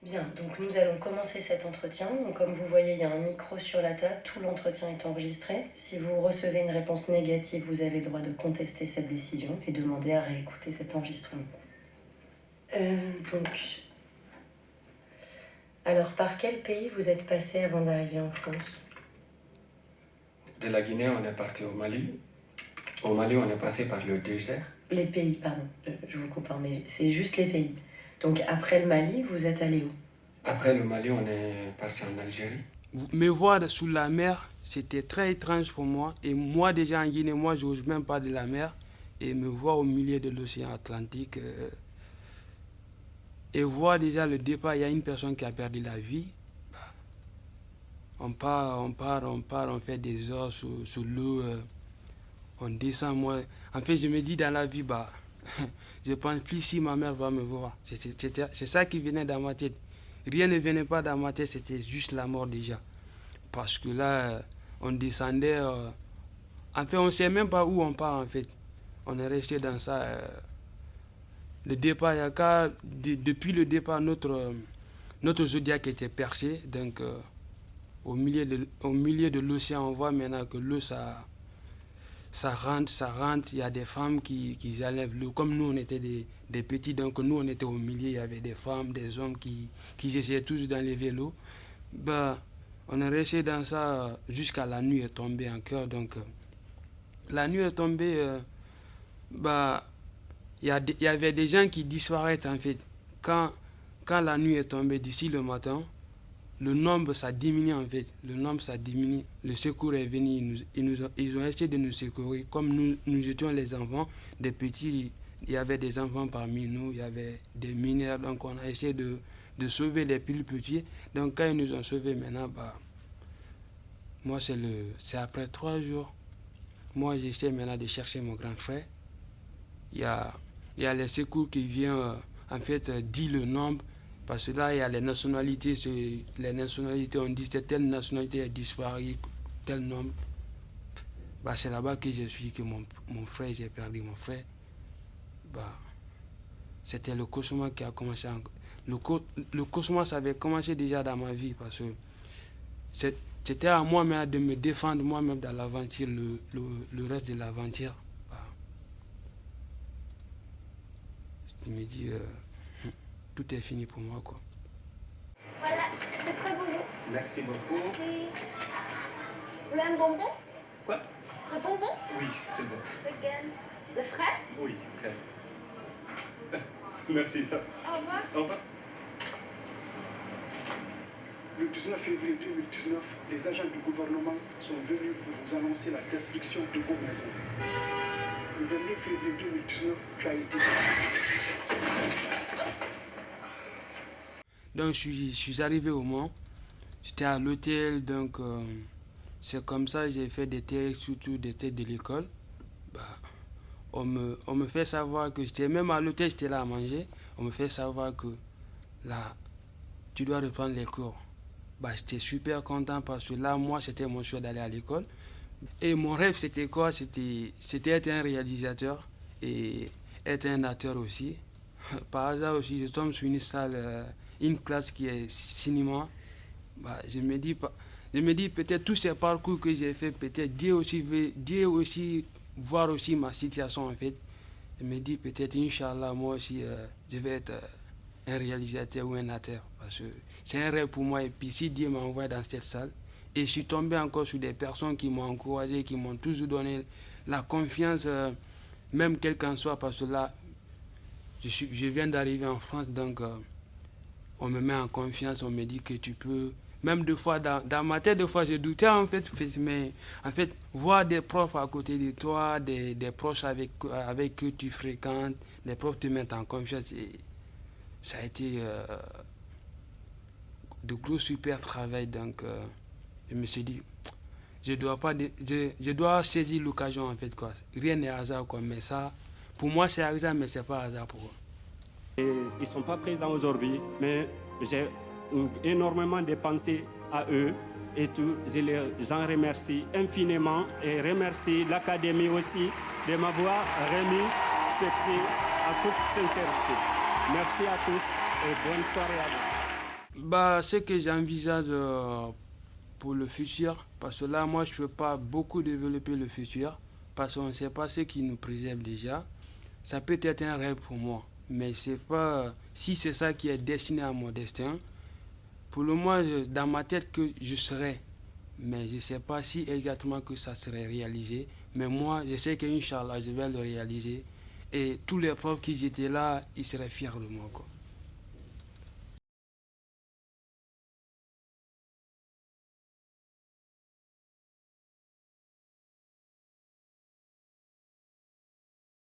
Bien, donc nous allons commencer cet entretien. Donc comme vous voyez, il y a un micro sur la table, tout l'entretien est enregistré. Si vous recevez une réponse négative, vous avez le droit de contester cette décision et demander à réécouter cet enregistrement. Donc, alors par quel pays vous êtes passé avant d'arriver en France? De la Guinée, on est parti au Mali. Au Mali, on est passé par le désert. Les pays, pardon, je vous coupe, mais c'est juste les pays. Donc après le Mali, vous êtes allé où? Après le Mali, on est parti en Algérie. Me voir sous la mer, c'était très étrange pour moi. Et moi, déjà en Guinée, moi, je n'ose même pas de la mer. Et me voir au milieu de l'océan Atlantique. Et voir déjà le départ, il y a une personne qui a perdu la vie. On part, on fait des heures sous l'eau. On descend, moi. En fait, je me dis dans la vie, je pense plus si ma mère va me voir. C'est ça qui venait dans ma tête. Rien ne venait pas dans ma tête, c'était juste la mort déjà. Parce que là, on descendait. En fait, on ne sait même pas où on part en fait. On est resté dans ça. Le départ, il y a depuis le départ, notre zodiaque était percé. Donc, au milieu de l'océan, on voit maintenant que l'eau, ça rentre. Il y a des femmes qui enlèvent l'eau. Comme nous, on était des petits, donc nous, on était au milieu. Il y avait des femmes, des hommes qui essayaient tous d'enlever l'eau. On est resté dans ça jusqu'à la nuit est tombée en cœur. Donc, la nuit est tombée, il y avait des gens qui disparaissent en fait. Quand la nuit est tombée d'ici le matin, le nombre ça diminue en fait. Le nombre ça diminue. Le secours est venu, ils ont essayé de nous secourir. Comme nous étions les enfants, des petits, il y avait des enfants parmi nous, il y avait des mineurs, donc on a essayé de sauver les plus petits. Donc quand ils nous ont sauvés maintenant, moi c'est après 3 jours. Moi j'essaie maintenant de chercher mon grand frère. Il y a les secours qui viennent en fait dire le nombre. Parce que là, il y a les nationalités. Les nationalités, on dit que telle nationalité a disparu, tel nombre. C'est là-bas que je suis, que mon frère, j'ai perdu mon frère. C'était le cauchemar qui a commencé. Le cauchemar, ça avait commencé déjà dans ma vie. Parce que c'était à moi-même de me défendre moi-même dans l'aventure, le reste de l'aventure. Je me dis... tout est fini pour moi, quoi. Voilà, c'est très beau. Merci beaucoup. Oui. Vous voulez un bonbon? Quoi? Un bonbon? Oui, c'est bon. Lequel? Le frais? Oui, très. Merci, ça. Au revoir. Au revoir. Le 19 février 2019, les agents du gouvernement sont venus pour vous annoncer la destruction de vos maisons. Le 22 février 2019, tu as été... Donc je suis arrivé au Mans, j'étais à l'hôtel, donc c'est comme ça que j'ai fait des textes, surtout des textes de l'école. On me fait savoir que j'étais même à l'hôtel, j'étais là à manger, on me fait savoir que là, tu dois reprendre les cours. J'étais super content parce que là, moi, c'était mon choix d'aller à l'école. Et mon rêve, c'était quoi? C'était être un réalisateur et être un acteur aussi. Par hasard aussi, je tombe sur une salle... une classe qui est cinéma, je me dis peut-être tous ces parcours que j'ai fait, peut-être Dieu aussi voir aussi ma situation en fait. Je me dis peut-être Inch'Allah moi aussi je vais être un réalisateur ou un acteur parce que c'est un rêve pour moi et puis si Dieu m'a envoyé dans cette salle et je suis tombé encore sur des personnes qui m'ont encouragé, qui m'ont toujours donné la confiance même quel qu'en soit parce que là je viens d'arriver en France donc on me met en confiance, on me dit que tu peux... Même deux fois, dans ma tête, deux fois, je doutais en fait, mais en fait, voir des profs à côté de toi, des proches avec que tu fréquentes, les profs te mettent en confiance, et ça a été de gros super travail, donc je me suis dit, je dois saisir l'occasion en fait, quoi. Rien n'est hasard, quoi, mais ça, pour moi c'est hasard, mais c'est pas hasard pour eux. Et ils ne sont pas présents aujourd'hui, mais j'ai énormément de pensées à eux et tout. J'en remercie infiniment et remercie l'Académie aussi de m'avoir remis ce prix à toute sincérité. Merci à tous et bonne soirée à vous. Ce que j'envisage pour le futur, parce que là, moi, je ne peux pas beaucoup développer le futur, parce qu'on ne sait pas ce qui nous préserve déjà. Ça peut être un rêve pour moi, mais c'est pas si c'est ça qui est destiné à mon destin. Pour le moment, dans ma tête, que je serai, mais je ne sais pas si exactement que ça serait réalisé. Mais moi, je sais qu'Inch'Allah, je vais le réaliser. Et tous les profs qui étaient là, ils seraient fiers de moi, quoi.